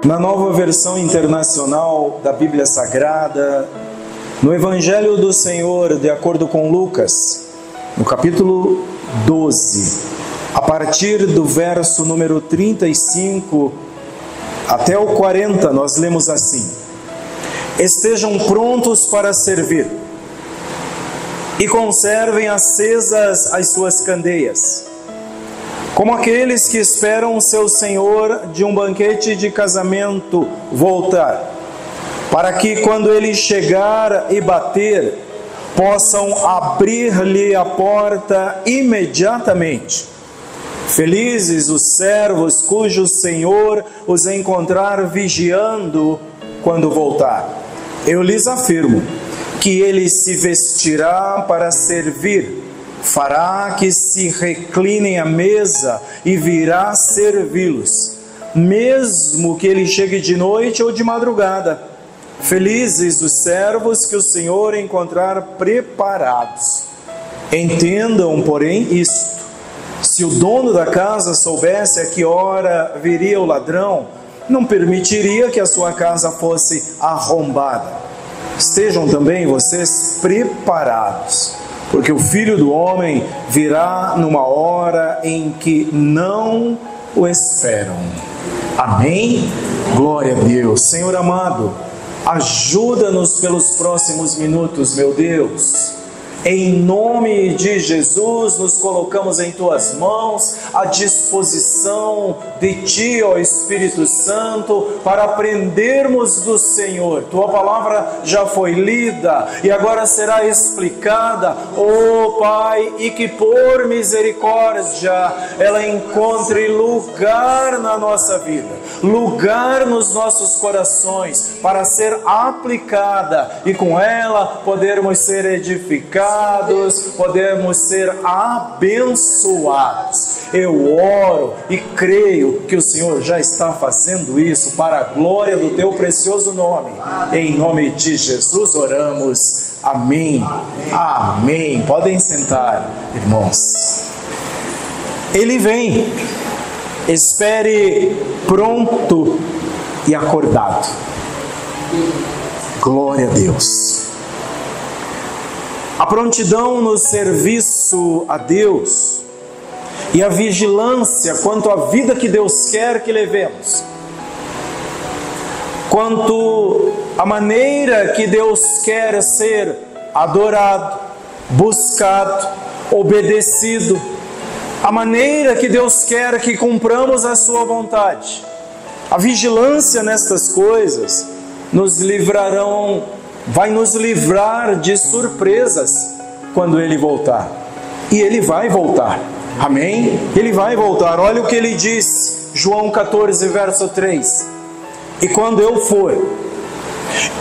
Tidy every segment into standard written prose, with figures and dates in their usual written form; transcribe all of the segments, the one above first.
Na Nova Versão Internacional da Bíblia Sagrada, no Evangelho do Senhor, de acordo com Lucas, no capítulo 12, a partir do verso número 35 até o 40, nós lemos assim: estejam prontos para servir e conservem acesas as suas candeias, como aqueles que esperam seu Senhor de um banquete de casamento voltar, para que quando ele chegar e bater, possam abrir-lhe a porta imediatamente. Felizes os servos cujo Senhor os encontrar vigiando quando voltar. Eu lhes afirmo que ele se vestirá para servir, fará que se reclinem à mesa e virá servi-los, mesmo que ele chegue de noite ou de madrugada. Felizes os servos que o Senhor encontrar preparados. Entendam, porém, isto: se o dono da casa soubesse a que hora viria o ladrão, não permitiria que a sua casa fosse arrombada. Estejam também vocês preparados, porque o Filho do Homem virá numa hora em que não o esperam. Amém? Glória a Deus. Senhor amado, ajuda-nos pelos próximos minutos, meu Deus. Em nome de Jesus, nos colocamos em Tuas mãos, à disposição de Ti, ó Espírito Santo, para aprendermos do Senhor. Tua palavra já foi lida e agora será explicada, ó Pai, e que por misericórdia ela encontre lugar na nossa vida, lugar nos nossos corações, para ser aplicada e com ela podermos ser edificados, podemos ser abençoados. Eu oro e creio que o Senhor já está fazendo isso para a glória do Teu precioso nome. Em nome de Jesus oramos. Amém. Amém. Podem sentar, irmãos. Ele vem. Espere pronto e acordado. Glória a Deus. A prontidão no serviço a Deus e a vigilância quanto à vida que Deus quer que levemos, quanto à maneira que Deus quer ser adorado, buscado, obedecido, a maneira que Deus quer que cumpramos a sua vontade. A vigilância nestas coisas vai nos livrar de surpresas quando Ele voltar. E Ele vai voltar. Amém? Ele vai voltar. Olha o que Ele diz, João 14, verso 3. E quando eu for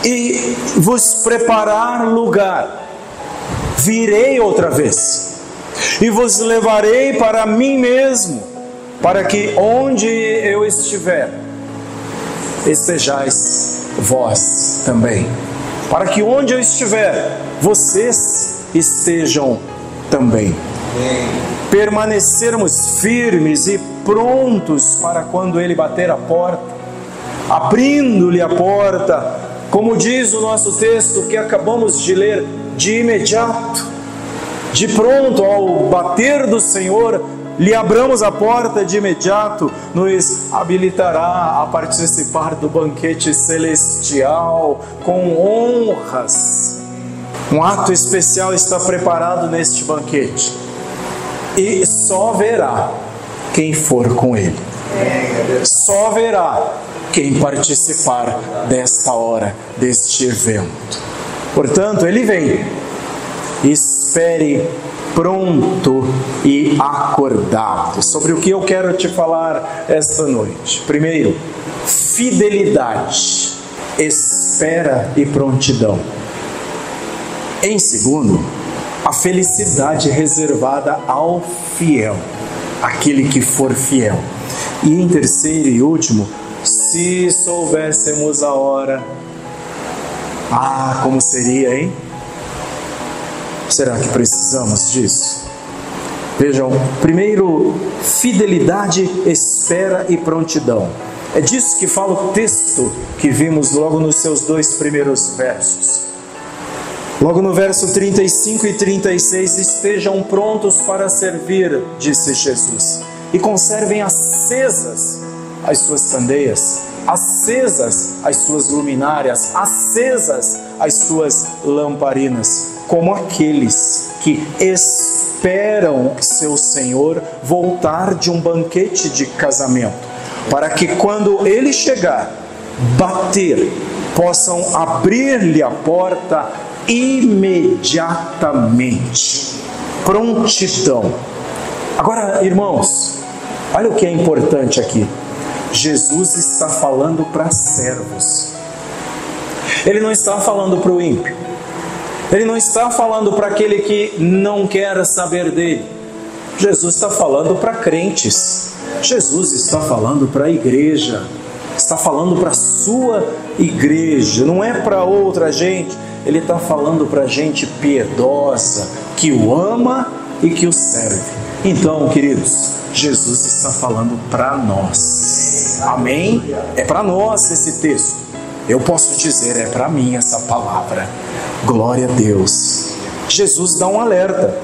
e vos preparar lugar, virei outra vez e vos levarei para mim mesmo, para que onde eu estiver, estejais vós também. Para que onde eu estiver, vocês estejam também. Permanecermos firmes e prontos para quando Ele bater a porta, abrindo-lhe a porta, como diz o nosso texto que acabamos de ler, de imediato, de pronto, ao bater do Senhor, lhe abramos a porta de imediato, nos habilitará a participar do banquete celestial com honras. Um ato especial está preparado neste banquete e só verá quem for com Ele. Só verá quem participar desta hora, deste evento. Portanto, Ele vem. Espere pronto e acordado. Sobre o que eu quero te falar esta noite. Primeiro, fidelidade, espera e prontidão. Em segundo, a felicidade reservada ao fiel, aquele que for fiel. E em terceiro e último, se soubéssemos a hora, como seria, hein? Será que precisamos disso? Vejam, primeiro, fidelidade, espera e prontidão. É disso que fala o texto que vimos logo nos seus 2 primeiros versos. Logo no verso 35 e 36, estejam prontos para servir, disse Jesus, e conservem acesas as suas candeias, acesas as suas luminárias, acesas as suas lamparinas, como aqueles que esperam seu Senhor voltar de um banquete de casamento, para que quando ele chegar, bater, possam abrir-lhe a porta imediatamente. Prontidão. Agora, irmãos, olha o que é importante aqui. Jesus está falando para servos. Ele não está falando para o ímpio. Ele não está falando para aquele que não quer saber dele. Jesus está falando para crentes. Jesus está falando para a igreja. Está falando para a sua igreja. Não é para outra gente. Ele está falando para gente piedosa, que o ama e que o serve. Então, queridos, Jesus está falando para nós. Amém? É para nós esse texto. Eu posso dizer, é para mim essa palavra. Glória a Deus. Jesus dá um alerta.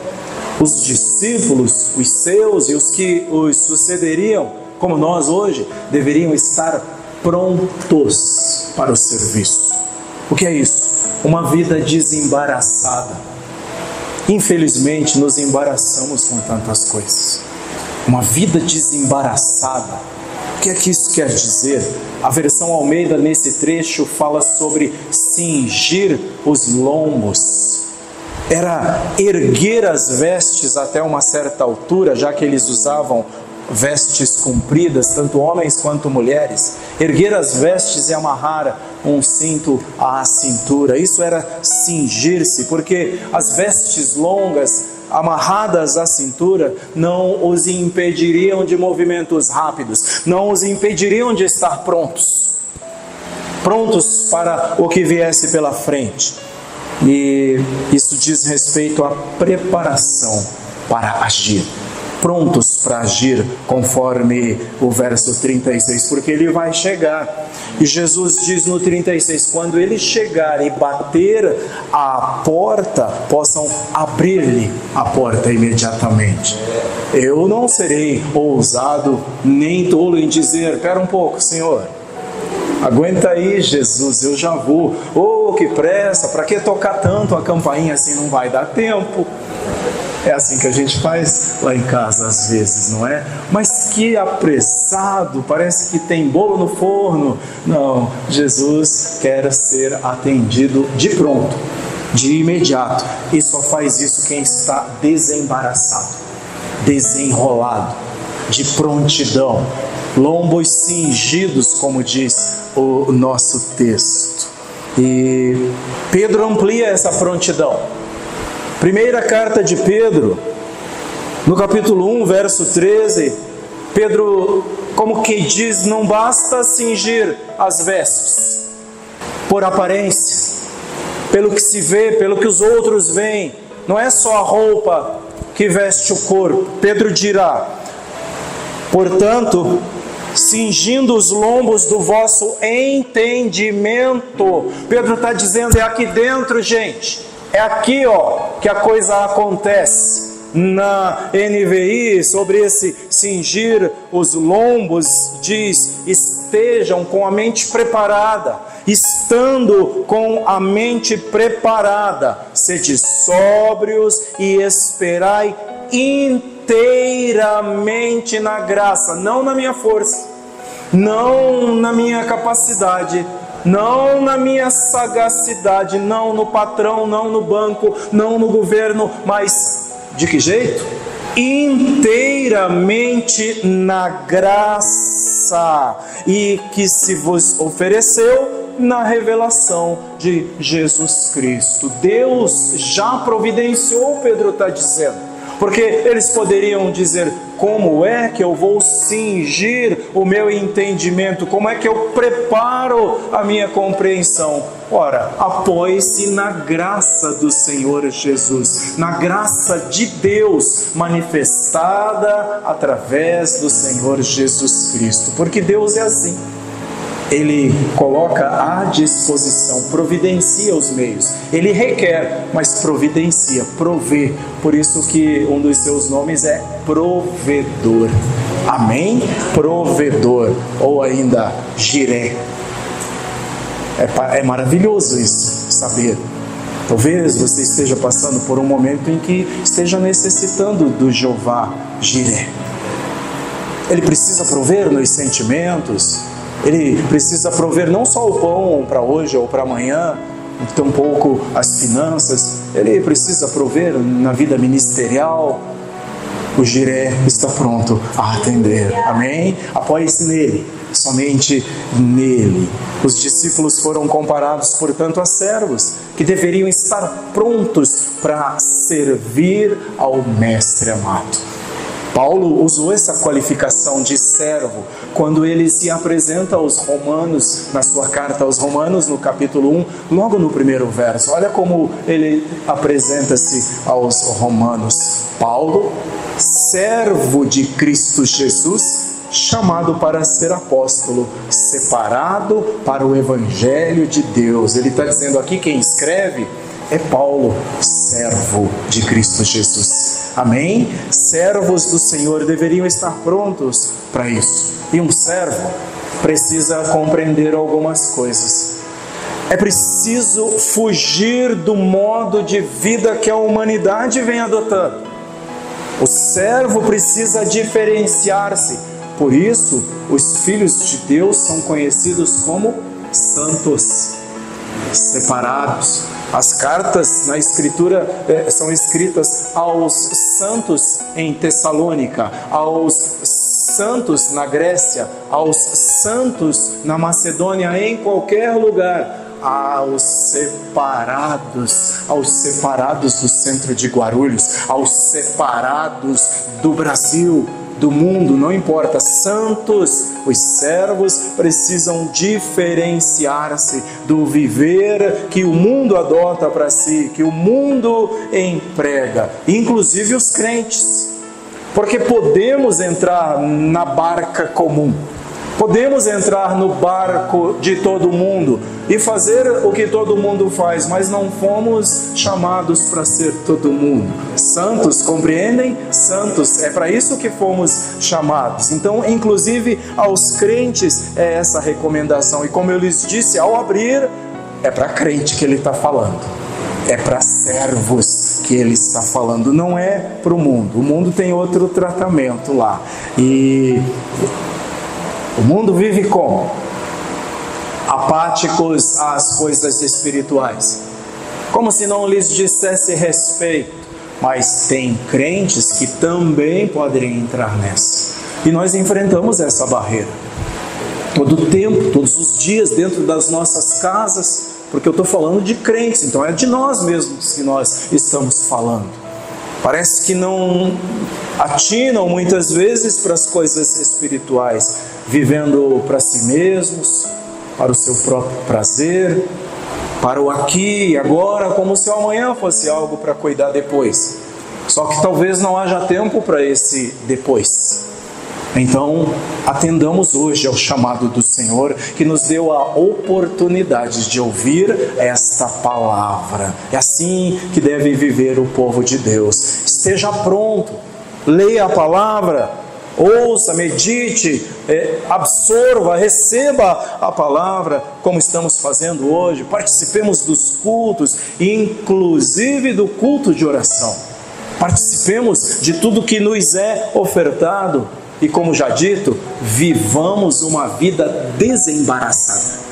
Os discípulos, os seus e os que os sucederiam, como nós hoje, deveriam estar prontos para o serviço. O que é isso? Uma vida desembaraçada. Infelizmente, nos embaraçamos com tantas coisas. Uma vida desembaraçada. O que é que isso quer dizer? A versão Almeida, nesse trecho, fala sobre cingir os lombos. Era erguer as vestes até uma certa altura, já que eles usavam vestes compridas, tanto homens quanto mulheres. Erguer as vestes e amarrar um cinto à cintura. Isso era cingir-se, porque as vestes longas amarradas à cintura não os impediriam de movimentos rápidos, não os impediriam de estar prontos para o que viesse pela frente. E isso diz respeito à preparação para agir. Prontos para agir, conforme o verso 36, porque ele vai chegar. E Jesus diz no 36, quando ele chegar e bater a porta, possam abrir-lhe a porta imediatamente. Eu não serei ousado nem tolo em dizer, espera um pouco, Senhor, aguenta aí, Jesus, eu já vou. Oh, que pressa, para que tocar tanto a campainha assim? Não vai dar tempo. É assim que a gente faz lá em casa às vezes, não é? Mas que apressado, parece que tem bolo no forno. Não, Jesus quer ser atendido de pronto, de imediato. E só faz isso quem está desembaraçado, desenrolado, de prontidão, lombos cingidos, como diz o nosso texto. E Pedro amplia essa prontidão. Primeira carta de Pedro, no capítulo 1, verso 13, Pedro, como que diz, não basta cingir as vestes por aparência, pelo que se vê, pelo que os outros veem, não é só a roupa que veste o corpo. Pedro dirá, portanto, cingindo os lombos do vosso entendimento. Pedro está dizendo, é aqui dentro, gente. É aqui, que a coisa acontece. Na NVI, sobre esse cingir os lombos, diz, estejam com a mente preparada. Estando com a mente preparada, sede sóbrios e esperai inteiramente na graça, não na minha força, não na minha capacidade, não na minha sagacidade, não no patrão, não no banco, não no governo, mas de que jeito? Inteiramente na graça, e que se vos ofereceu na revelação de Jesus Cristo. Deus já providenciou, Pedro está dizendo. Porque eles poderiam dizer, como é que eu vou cingir o meu entendimento? Como é que eu preparo a minha compreensão? Ora, apoie-se na graça do Senhor Jesus, na graça de Deus manifestada através do Senhor Jesus Cristo. Porque Deus é assim. Ele coloca à disposição, providencia os meios. Ele requer, mas providencia, provê. Por isso que um dos seus nomes é provedor. Amém? Provedor, ou ainda Jiré. É maravilhoso isso, saber. Talvez você esteja passando por um momento em que esteja necessitando do Jeová Jiré. Ele precisa prover nos sentimentos. Ele precisa prover não só o pão para hoje ou para amanhã, tampouco as finanças. Ele precisa prover na vida ministerial. O Jiré está pronto a atender. Amém? Apoie-se nele, somente nele. Os discípulos foram comparados, portanto, a servos que deveriam estar prontos para servir ao Mestre amado. Paulo usou essa qualificação de servo quando ele se apresenta aos romanos, na sua carta aos romanos, no capítulo 1, logo no primeiro verso. Olha como ele apresenta-se aos romanos. Paulo, servo de Cristo Jesus, chamado para ser apóstolo, separado para o Evangelho de Deus. Ele está dizendo aqui, quem escreve é Paulo, servo de Cristo Jesus. Amém? Servos do Senhor deveriam estar prontos para isso. E um servo precisa compreender algumas coisas. É preciso fugir do modo de vida que a humanidade vem adotando. O servo precisa diferenciar-se. Por isso, os filhos de Deus são conhecidos como santos, separados. As cartas na Escritura são escritas aos santos em Tessalônica, aos santos na Grécia, aos santos na Macedônia, em qualquer lugar. Aos separados do centro de Guarulhos, aos separados do Brasil, do mundo, não importa, santos, os servos precisam diferenciar-se do viver que o mundo adota para si, que o mundo emprega, inclusive os crentes, porque podemos entrar na barca comum, podemos entrar no barco de todo mundo e fazer o que todo mundo faz, mas não fomos chamados para ser todo mundo. Santos, compreendem? Santos, é para isso que fomos chamados. Então, inclusive aos crentes é essa recomendação. E como eu lhes disse, ao abrir, é para crente que ele está falando. É para servos que ele está falando, não é para o mundo. O mundo tem outro tratamento lá. E o mundo vive como? Apáticos às coisas espirituais, como se não lhes dissesse respeito. Mas tem crentes que também podem entrar nessa. E nós enfrentamos essa barreira todo o tempo, todos os dias, dentro das nossas casas, porque eu estou falando de crentes, então é de nós mesmos que nós estamos falando. Parece que não atinam muitas vezes para as coisas espirituais, vivendo para si mesmos, para o seu próprio prazer, para o aqui e agora, como se o amanhã fosse algo para cuidar depois. Só que talvez não haja tempo para esse depois. Então, atendamos hoje ao chamado do Senhor, que nos deu a oportunidade de ouvir esta palavra. É assim que deve viver o povo de Deus. Esteja pronto, leia a palavra, ouça, medite, absorva, receba a palavra, como estamos fazendo hoje. Participemos dos cultos, inclusive do culto de oração. Participemos de tudo que nos é ofertado. E como já dito, vivamos uma vida desembaraçada.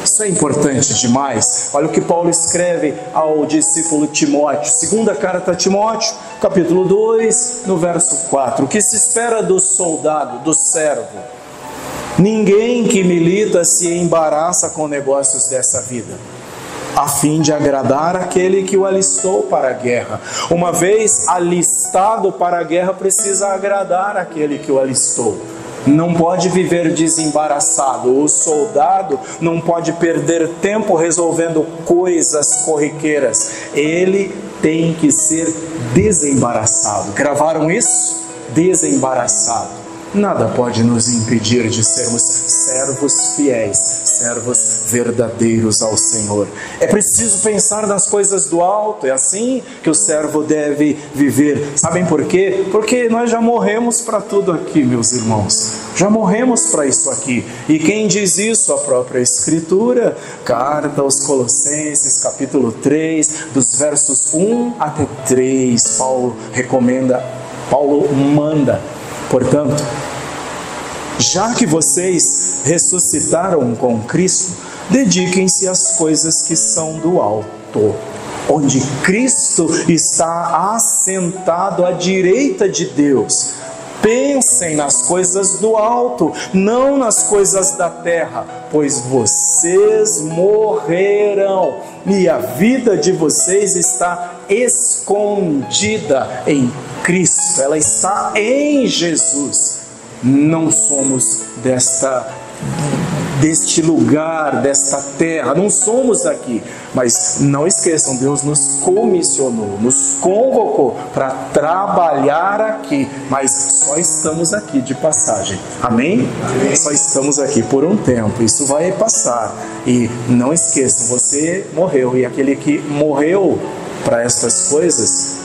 Isso é importante demais. Olha o que Paulo escreve ao discípulo Timóteo. Segunda carta a Timóteo, capítulo 2, no verso 4. O que se espera do soldado, do servo? Ninguém que milita se embaraça com negócios dessa vida, a fim de agradar aquele que o alistou para a guerra. Uma vez alistado para a guerra, precisa agradar aquele que o alistou. Não pode viver desembaraçado. O soldado não pode perder tempo resolvendo coisas corriqueiras. Ele tem que ser desembaraçado. Gravaram isso? Desembaraçado. nada pode nos impedir de sermos servos fiéis, servos verdadeiros ao Senhor. É preciso pensar nas coisas do alto, é assim que o servo deve viver. Sabem por quê? Porque nós já morremos para tudo aqui, meus irmãos. Já morremos para isso aqui. E quem diz isso? A própria Escritura. Carta aos Colossenses, capítulo 3, dos versos 1 até 3. Paulo manda, portanto, já que vocês ressuscitaram com Cristo, dediquem-se às coisas que são do alto, onde Cristo está assentado à direita de Deus. Pensem nas coisas do alto, não nas coisas da terra, pois vocês morrerão e a vida de vocês está escondida em Cristo, ela está em Jesus. Não somos deste lugar, desta terra, não somos daqui, mas não esqueçam, Deus nos comissionou, nos convocou para trabalhar aqui, mas só estamos aqui de passagem, amém? Só estamos aqui por um tempo, isso vai passar, e não esqueçam, você morreu, e aquele que morreu para estas coisas,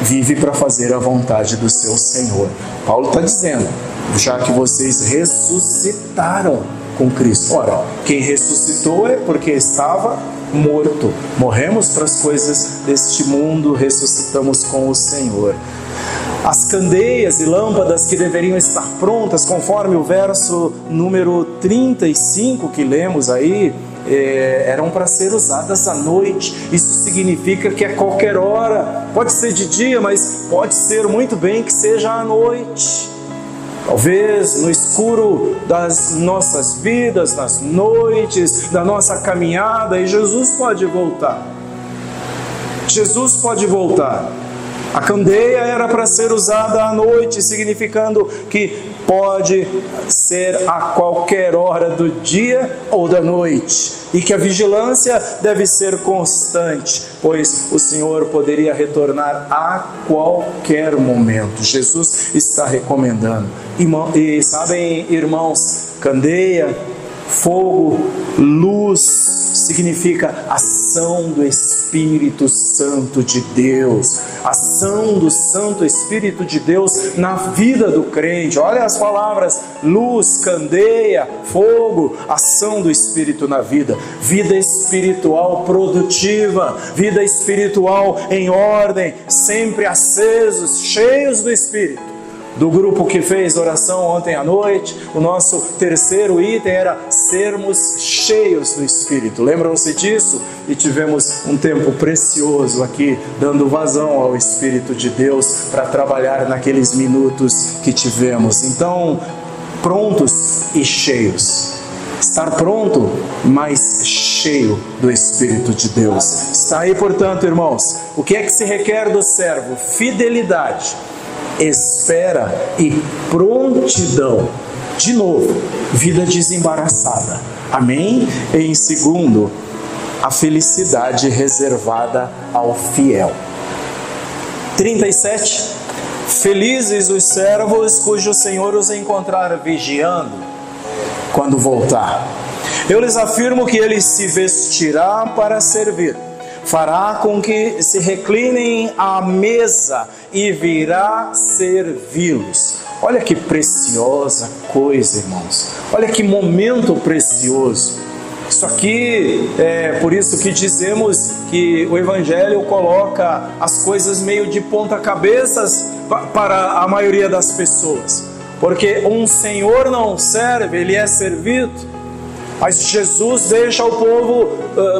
vive para fazer a vontade do seu Senhor. Paulo está dizendo, já que vocês ressuscitaram com Cristo. Ora, quem ressuscitou é porque estava morto. Morremos para as coisas deste mundo, ressuscitamos com o Senhor. As candeias e lâmpadas que deveriam estar prontas, conforme o verso número 35 que lemos aí, eram para ser usadas à noite. Isso significa que a qualquer hora, pode ser de dia, mas pode ser muito bem que seja à noite. Talvez no escuro das nossas vidas, nas noites da nossa caminhada, e Jesus pode voltar. Jesus pode voltar. A candeia era para ser usada à noite, significando que pode ser a qualquer hora do dia ou da noite, e que a vigilância deve ser constante, pois o Senhor poderia retornar a qualquer momento. Jesus está recomendando. E sabem, irmãos, candeia, fogo, luz, significa ação do Espírito Santo de Deus, ação do Santo Espírito de Deus na vida do crente. Olha as palavras: luz, candeia, fogo, ação do Espírito na vida, vida espiritual produtiva, vida espiritual em ordem, sempre acesos, cheios do Espírito. Do grupo que fez oração ontem à noite, o nosso terceiro item era sermos cheios do Espírito. Lembram-se disso? E tivemos um tempo precioso aqui, dando vazão ao Espírito de Deus para trabalhar naqueles minutos que tivemos. Então, prontos e cheios. Estar pronto, mas cheio do Espírito de Deus. Está aí, portanto, irmãos, o que é que se requer do servo? Fidelidade, espera e prontidão. De novo, vida desembaraçada. Amém? Em segundo, a felicidade reservada ao fiel. 37. Felizes os servos cujo Senhor os encontrar vigiando quando voltar. Eu lhes afirmo que ele se vestirá para servir, fará com que se reclinem à mesa e virá servi-los. Olha que preciosa coisa, irmãos. Olha que momento precioso. Isso aqui é por isso que dizemos que o Evangelho coloca as coisas meio de ponta cabeças para a maioria das pessoas. Porque um senhor não serve, ele é servido. Mas Jesus deixa o povo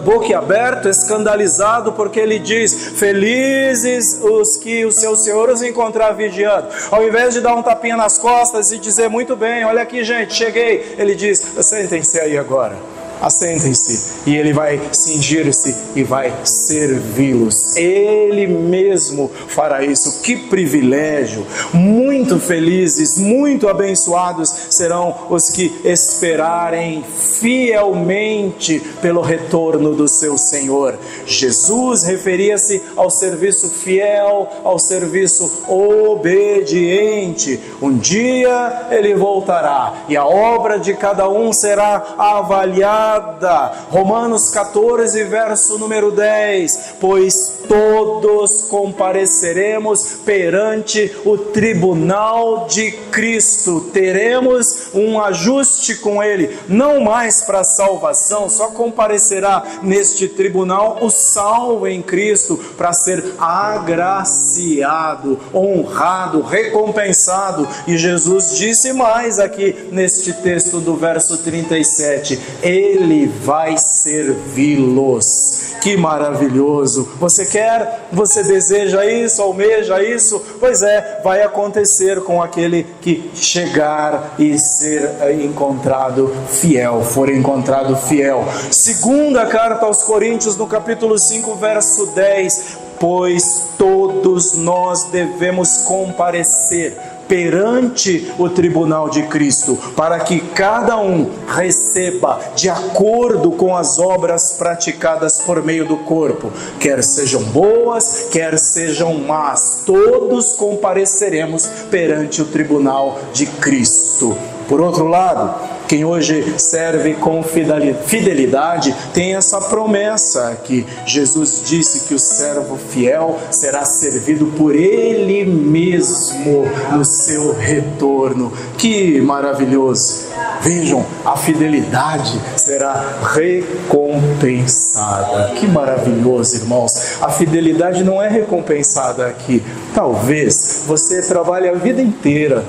boquiaberto, escandalizado, porque ele diz: felizes os que o seu Senhor os encontrar vigiando. Ao invés de dar um tapinha nas costas e dizer: muito bem, olha aqui gente, cheguei, ele diz: sentem-se aí agora. assentem-se, e ele vai cingir-se e vai servi-los. Ele mesmo fará isso. Que privilégio! Muito felizes, muito abençoados serão os que esperarem fielmente pelo retorno do seu Senhor. Jesus referia-se ao serviço fiel, ao serviço obediente. Um dia ele voltará e a obra de cada um será avaliada. Romanos 14, verso número 10: pois todos compareceremos perante o tribunal de Cristo. Teremos um ajuste com Ele, não mais para salvação. Só comparecerá neste tribunal o salvo em Cristo, para ser agraciado, honrado, recompensado. E Jesus disse mais aqui neste texto do verso 37: Ele vai servi-los. Que maravilhoso! Você quer? Você deseja isso? Almeja isso? Pois é, vai acontecer com aquele que chegar e ser encontrado fiel, for encontrado fiel. Segunda carta aos Coríntios, no capítulo 5, verso 10: pois todos nós devemos comparecer perante o tribunal de Cristo, para que cada um receba de acordo com as obras praticadas por meio do corpo, quer sejam boas, quer sejam más. Todos compareceremos perante o tribunal de Cristo. Por outro lado, quem hoje serve com fidelidade tem essa promessa que Jesus disse que o servo fiel será servido por Ele mesmo no seu retorno. Que maravilhoso! Vejam, a fidelidade será recompensada. Que maravilhoso, irmãos! A fidelidade não é recompensada aqui. Talvez você trabalhe a vida inteira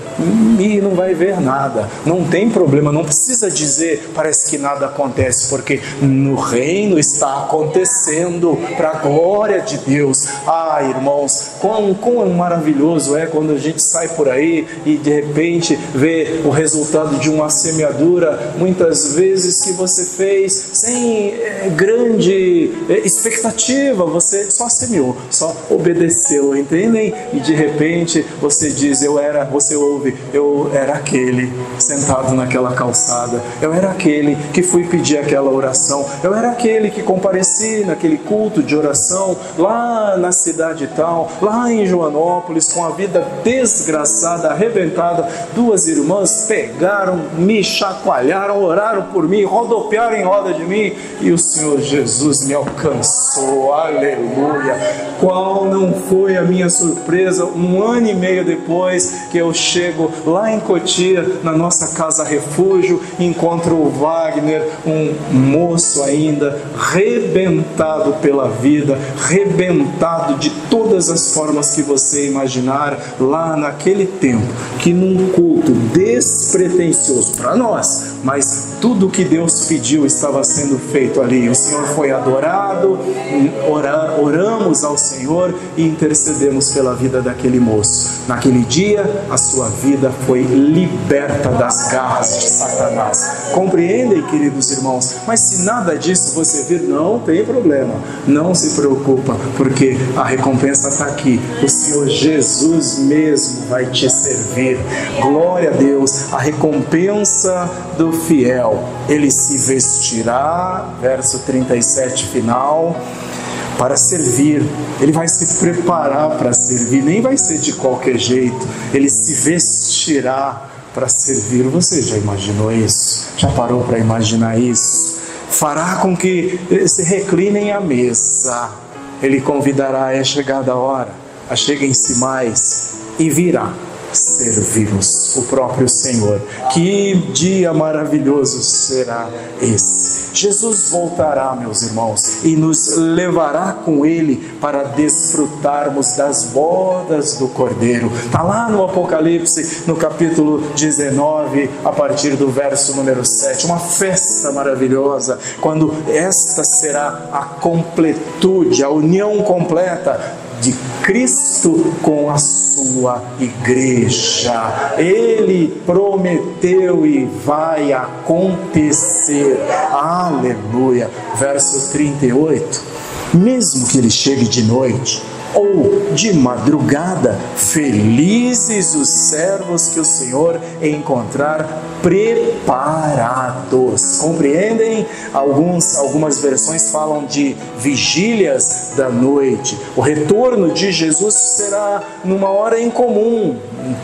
e não vai ver nada. Não tem problema, não precisa dizer, parece que nada acontece, porque no reino está acontecendo para a glória de Deus. Ah, irmãos, quão maravilhoso é quando a gente sai por aí e de repente vê o resultado de uma semeadura, muitas vezes que você fez sem grande expectativa, você só semeou, só obedeceu, entendem? E de repente você diz, você ouve, eu era aquele sentado naquela calçada, eu era aquele que fui pedir aquela oração, eu era aquele que compareci naquele culto de oração lá na cidade tal, lá em Joanópolis, com a vida desgraçada, arrebentada. Duas irmãs pegaram, me chacoalharam, oraram por mim, rodopiaram em roda de mim, e o Senhor Jesus me alcançou. Aleluia! Qual não foi a minha surpresa, 1 ano e meio depois, que eu chego lá em Cotia, na nossa casa refúgio, encontro o Wagner, um moço ainda rebentado pela vida, rebentado de todas as formas que você imaginar, lá naquele tempo, que num culto despretensioso para nós, mas tudo que Deus pediu estava sendo feito ali. O Senhor foi adorado, oramos ao Senhor e intercedemos pela vida daquele moço. Naquele dia, a sua vida foi liberta das garras de Satanás. Compreendem, queridos irmãos? Mas se nada disso você vir, não tem problema, não se preocupa, porque a recompensa está aqui. O Senhor Jesus mesmo vai te servir. Glória a Deus! A recompensa do fiel, ele se vestirá, verso 37 final, para servir. Ele vai se preparar para servir, nem vai ser de qualquer jeito, ele se vestirá para servir. Você já imaginou isso? Já parou para imaginar isso? Fará com que se reclinem à mesa. Ele convidará, é chegada a hora, acheguem-se mais, e virá servi-los, o próprio Senhor. Que dia maravilhoso será esse! Jesus voltará, meus irmãos, e nos levará com Ele para desfrutarmos das bodas do Cordeiro. Está lá no Apocalipse, no capítulo 19, a partir do verso número 7. Uma festa maravilhosa, quando esta será a completude, a união completa de Cristo com a sua igreja. Ele prometeu e vai acontecer. Aleluia. Verso 38. Mesmo que ele chegue de noite ou de madrugada, felizes os servos que o Senhor encontrar preparados. Compreendem? Algumas versões falam de vigílias da noite. O retorno de Jesus será numa hora incomum,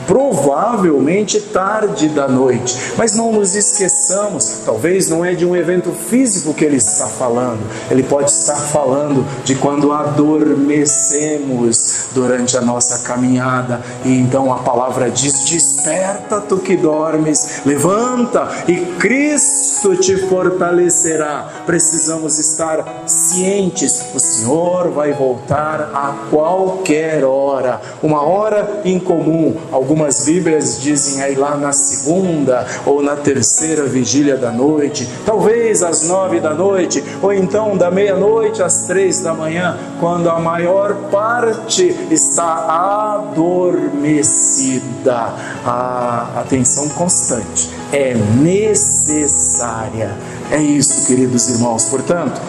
provavelmente tarde da noite. Mas não nos esqueçamos, talvez não é de um evento físico que ele está falando. Ele pode estar falando de quando adormecemos durante a nossa caminhada. E então a palavra diz: desperta tu que dormes, levanta e Cristo te fortalecerá. Precisamos estar cientes, o Senhor vai voltar a qualquer hora, uma hora incomum. Algumas Bíblias dizem aí lá na segunda ou na terceira vigília da noite, talvez às 9 da noite, ou então da meia-noite às 3 da manhã, quando a maior parte está adormecida. A atenção constante é necessária. É isso, queridos irmãos. Portanto,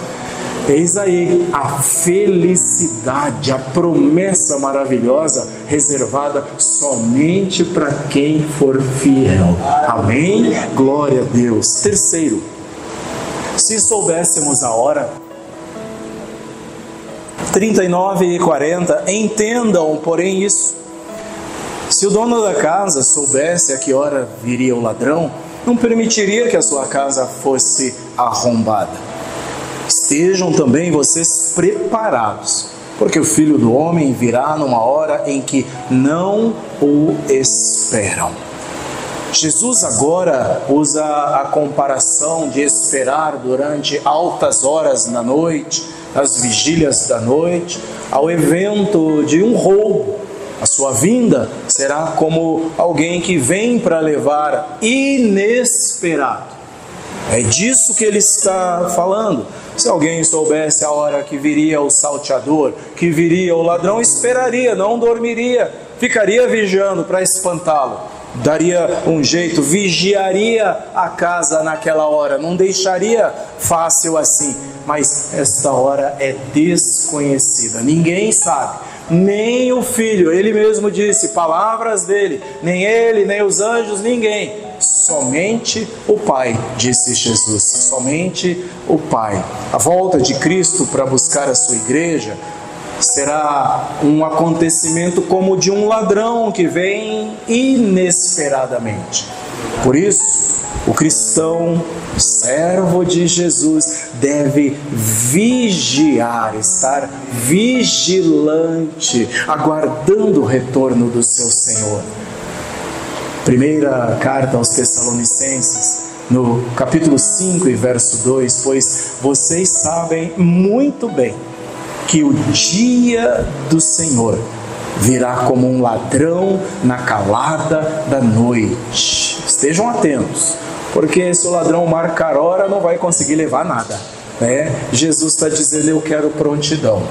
eis aí a felicidade, a promessa maravilhosa reservada somente para quem for fiel. Amém? Glória a Deus. Terceiro, se soubéssemos a hora, 39 e 40, entendam, porém, isso. Se o dono da casa soubesse a que hora viria o ladrão, não permitiria que a sua casa fosse arrombada. Estejam também vocês preparados, porque o Filho do Homem virá numa hora em que não o esperam. Jesus agora usa a comparação de esperar durante altas horas da noite, as vigílias da noite, ao evento de um roubo. A sua vinda será como alguém que vem para levar inesperado. É disso que ele está falando. Se alguém soubesse a hora que viria o salteador, que viria o ladrão, esperaria, não dormiria, ficaria vigiando para espantá-lo. Daria um jeito, vigiaria a casa naquela hora, não deixaria fácil assim. Mas esta hora é desconhecida, ninguém sabe, nem o Filho. Ele mesmo disse, palavras dele, nem ele, nem os anjos, ninguém, somente o Pai, disse Jesus, somente o Pai. A volta de Cristo para buscar a sua igreja será um acontecimento como de um ladrão que vem inesperadamente. Por isso, o cristão, servo de Jesus, deve vigiar, estar vigilante, aguardando o retorno do seu Senhor. Primeira carta aos Tessalonicenses, no capítulo 5 e verso 2, pois vocês sabem muito bem que o dia do Senhor virá como um ladrão na calada da noite. Estejam atentos, porque se o ladrão marcar hora, não vai conseguir levar nada, né? Jesus está dizendo, eu quero prontidão,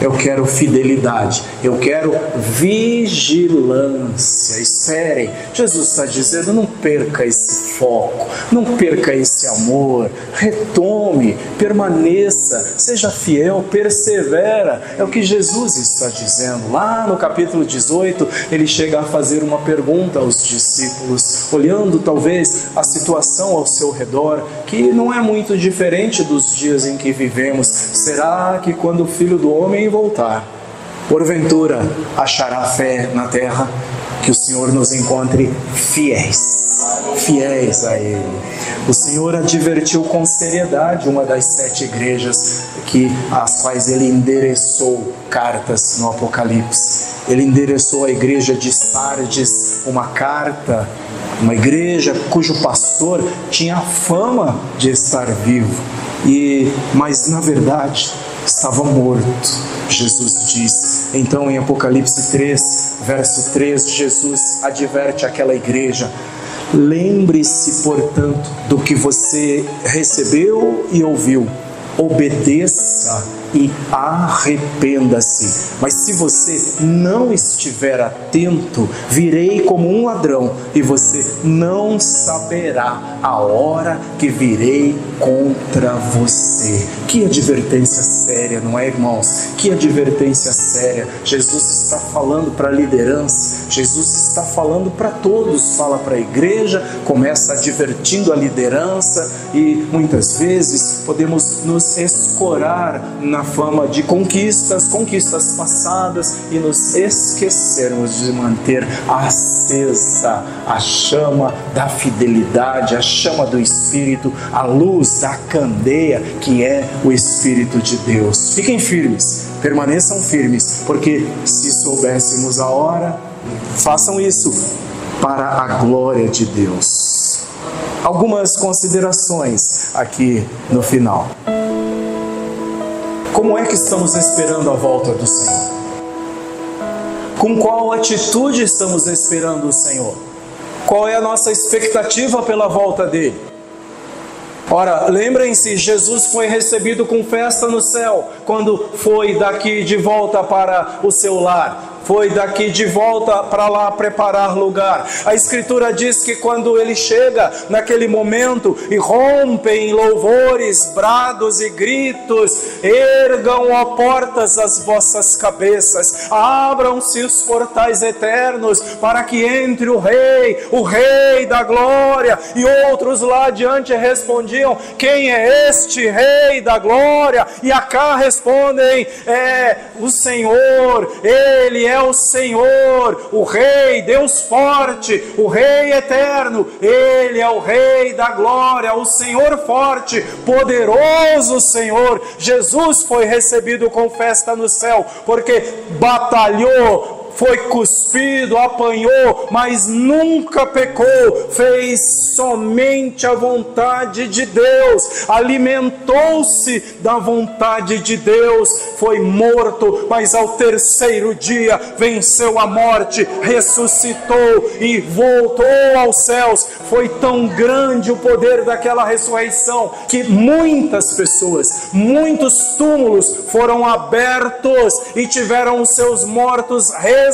eu quero fidelidade, eu quero vigilância. Esperem. Jesus está dizendo, não perca esse foco, não perca esse amor, retome, permaneça, seja fiel, persevera. É o que Jesus está dizendo. Lá no capítulo 18, ele chega a fazer uma pergunta aos discípulos, olhando talvez a situação ao seu redor, que não é muito diferente dos dias em que vivemos. Será que quando o Filho do Homem voltar, porventura achará fé na terra? Que o Senhor nos encontre fiéis a Ele. O Senhor advertiu com seriedade uma das 7 igrejas às quais Ele endereçou cartas no Apocalipse. Ele endereçou a igreja de Sardes uma carta, uma igreja cujo pastor tinha a fama de estar vivo, mas na verdade estava morto. Jesus diz. Então em Apocalipse 3, verso 3, Jesus adverte aquela igreja: lembre-se, portanto, do que você recebeu e ouviu, obedeça e arrependa-se. Mas se você não estiver atento, virei como um ladrão e você não saberá a hora que virei contra você. Que advertência séria, não é, irmãos? Que advertência séria. Jesus está falando para a liderança, Jesus está falando para todos, fala para a igreja, começa advertindo a liderança, e muitas vezes podemos nos escorar na fama de conquistas passadas e nos esquecermos de manter acesa a chama da fidelidade, a chama do Espírito, a luz da candeia que é o Espírito de Deus. Fiquem firmes, permaneçam firmes, porque se soubéssemos a hora, façam isso para a glória de Deus. Algumas considerações aqui no final. Como é que estamos esperando a volta do Senhor? Com qual atitude estamos esperando o Senhor? Qual é a nossa expectativa pela volta dele? Ora, lembrem-se, Jesus foi recebido com festa no céu quando foi daqui de volta para o seu lar. Foi daqui de volta para lá preparar lugar. A Escritura diz que quando ele chega naquele momento e rompe em louvores, brados e gritos: ergam, ó portas, as vossas cabeças, abram-se os portais eternos, para que entre o Rei da glória. E outros lá adiante respondiam: quem é este Rei da glória? E acá respondem: é o Senhor, ele é o Senhor, o Rei, Deus forte, o Rei eterno, ele é o Rei da glória, o Senhor forte, poderoso Senhor. Jesus foi recebido com festa no céu, porque batalhou, foi cuspido, apanhou, mas nunca pecou, fez somente a vontade de Deus, alimentou-se da vontade de Deus, foi morto, mas ao terceiro dia venceu a morte, ressuscitou e voltou aos céus. Foi tão grande o poder daquela ressurreição que muitas pessoas, muitos túmulos foram abertos e tiveram os seus mortos ressuscitados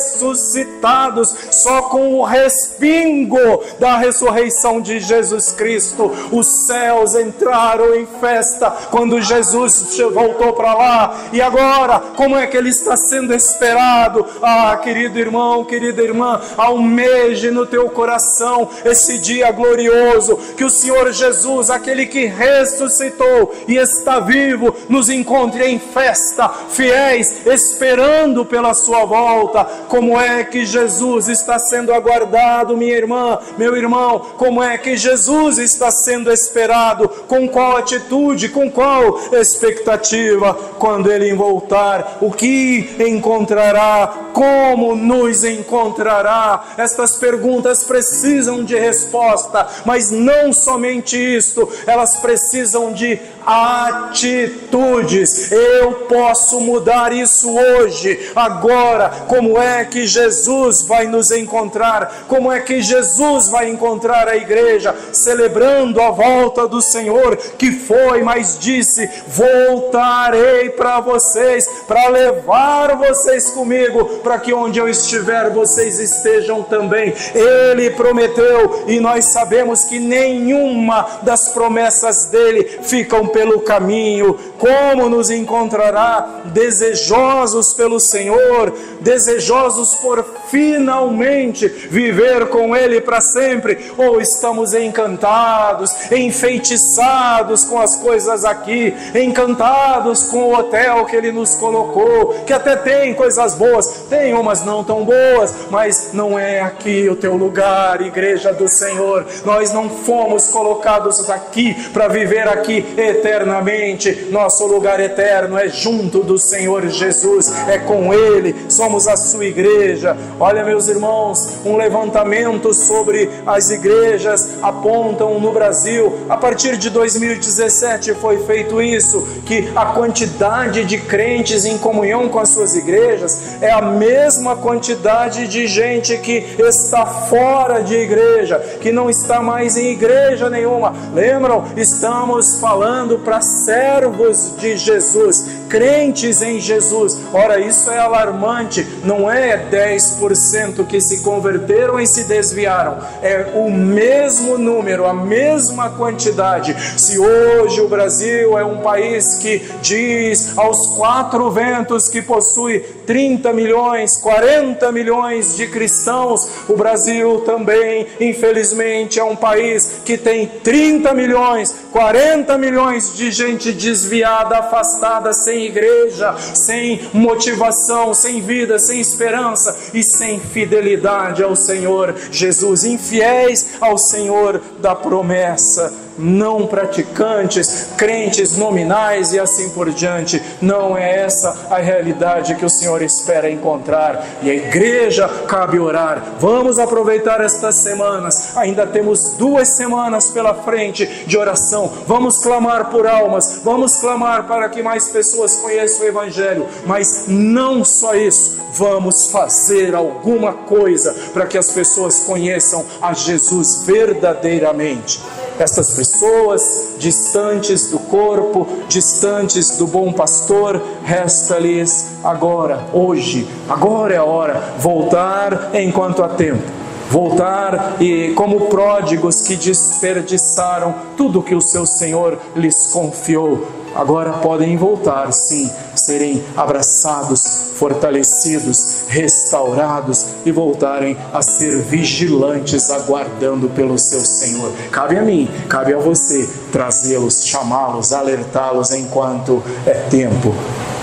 só com o respingo da ressurreição de Jesus Cristo. Os céus entraram em festa quando Jesus voltou para lá. E agora, como é que ele está sendo esperado? Ah, querido irmão, querida irmã, almeje no teu coração esse dia glorioso, que o Senhor Jesus, aquele que ressuscitou e está vivo, nos encontre em festa, fiéis, esperando pela sua volta. Como é que Jesus está sendo aguardado, minha irmã, meu irmão? Como é que Jesus está sendo esperado? Com qual atitude, com qual expectativa? Quando ele voltar, o que encontrará? Como nos encontrará? Estas perguntas precisam de resposta, mas não somente isto, elas precisam de atitudes. Eu posso mudar isso hoje, agora. Como é que Jesus vai nos encontrar? Como é que Jesus vai encontrar a igreja? Celebrando a volta do Senhor, que foi, mas disse: voltarei para vocês, para levar vocês comigo, para que onde eu estiver, vocês estejam também. Ele prometeu, e nós sabemos que nenhuma das promessas dele ficam pelo caminho. Como nos encontrará? Desejosos pelo Senhor, desejosos por finalmente viver com ele para sempre, ou estamos encantados, enfeitiçados com as coisas aqui, encantados com o hotel que ele nos colocou, que até tem coisas boas, tem umas não tão boas, mas não é aqui o teu lugar, igreja do Senhor. Nós não fomos colocados aqui para viver aqui eternamente. Nosso lugar eterno é junto do Senhor Jesus, é com ele, somos a sua igreja. Olha, meus irmãos, um levantamento sobre as igrejas apontam no Brasil, a partir de 2017 foi feito isso, que a quantidade de crentes em comunhão com as suas igrejas é a mesma quantidade de gente que está fora de igreja, que não está mais em igreja nenhuma. Lembram? Estamos falando caminhando para servos de Jesus, crentes em Jesus. Ora, isso é alarmante. Não é 10% que se converteram e se desviaram, é o mesmo número, a mesma quantidade. Se hoje o Brasil é um país que diz aos quatro ventos que possui 30 milhões, 40 milhões de cristãos, o Brasil também, infelizmente, é um país que tem 30 milhões, 40 milhões de gente desviada, afastada, sem igreja, sem motivação, sem vida, sem esperança e sem fidelidade ao Senhor Jesus, infiéis ao Senhor da promessa, não praticantes, crentes nominais e assim por diante. Não é essa a realidade que o Senhor espera encontrar. E a igreja cabe orar. Vamos aproveitar estas semanas, ainda temos 2 semanas pela frente de oração. Vamos clamar por almas, vamos clamar para que mais pessoas conheçam o Evangelho, mas não só isso, vamos fazer alguma coisa para que as pessoas conheçam a Jesus verdadeiramente. Estas pessoas distantes do corpo, distantes do bom pastor, resta-lhes agora, hoje, agora é a hora, voltar enquanto há tempo. Voltar e como pródigos que desperdiçaram tudo que o seu Senhor lhes confiou. Agora podem voltar, sim, serem abraçados, fortalecidos, restaurados e voltarem a ser vigilantes, aguardando pelo seu Senhor. Cabe a mim, cabe a você trazê-los, chamá-los, alertá-los enquanto é tempo.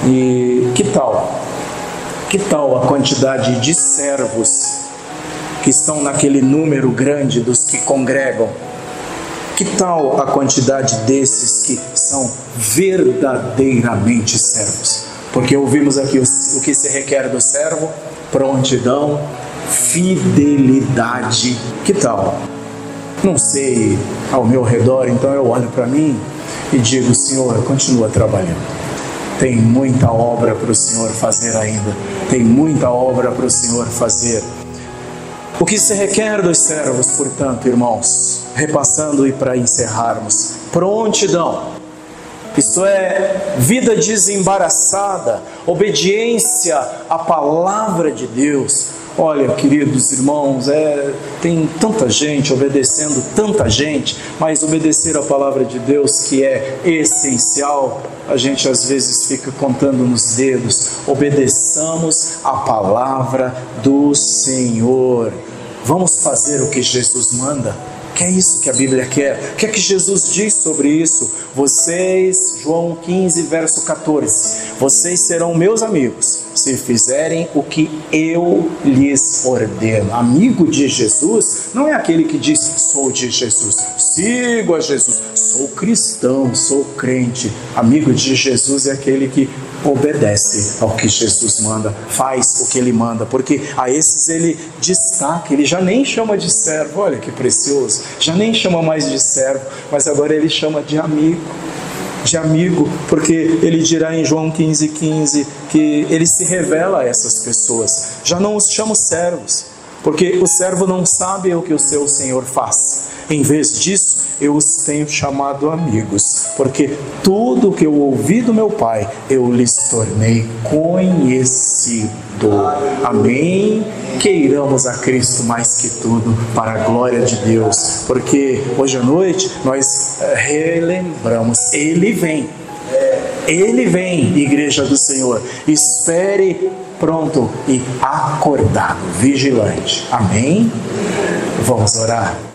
E que tal? Que tal a quantidade de servos que estão naquele número grande dos que congregam? Que tal a quantidade desses que são verdadeiramente servos? Porque ouvimos aqui o que se requer do servo: prontidão, fidelidade. Que tal? Não sei ao meu redor, então eu olho para mim e digo: Senhor, continua trabalhando. Tem muita obra para o Senhor fazer ainda. Tem muita obra para o Senhor fazer. O que se requer dos servos, portanto, irmãos, repassando e para encerrarmos: prontidão, isto é, vida desembaraçada, obediência à palavra de Deus. Olha, queridos irmãos, tem tanta gente obedecendo tanta gente, mas obedecer à palavra de Deus, que é essencial, a gente às vezes fica contando nos dedos. Obedeçamos à palavra do Senhor. Vamos fazer o que Jesus manda. Que é isso que a Bíblia quer. O que é que Jesus diz sobre isso? Vocês, João 15, verso 14, vocês serão meus amigos se fizerem o que eu lhes ordeno. Amigo de Jesus não é aquele que diz: sou de Jesus, sigo a Jesus, sou cristão, sou crente. Amigo de Jesus é aquele que obedece ao que Jesus manda, faz o que ele manda, porque a esses ele destaca, ele já nem chama de servo. Olha que precioso, já nem chama mais de servo, mas agora ele chama de amigo, porque ele dirá em João 15:15 que ele se revela a essas pessoas. Já não os chama servos, porque o servo não sabe o que o seu Senhor faz. Em vez disso, eu os tenho chamado amigos, porque tudo que eu ouvi do meu Pai, eu lhes tornei conhecido. Amém? Queiramos a Cristo mais que tudo, para a glória de Deus, porque hoje à noite nós relembramos, Ele vem, igreja do Senhor. Espere pronto e acordado, vigilante. Amém? Vamos orar.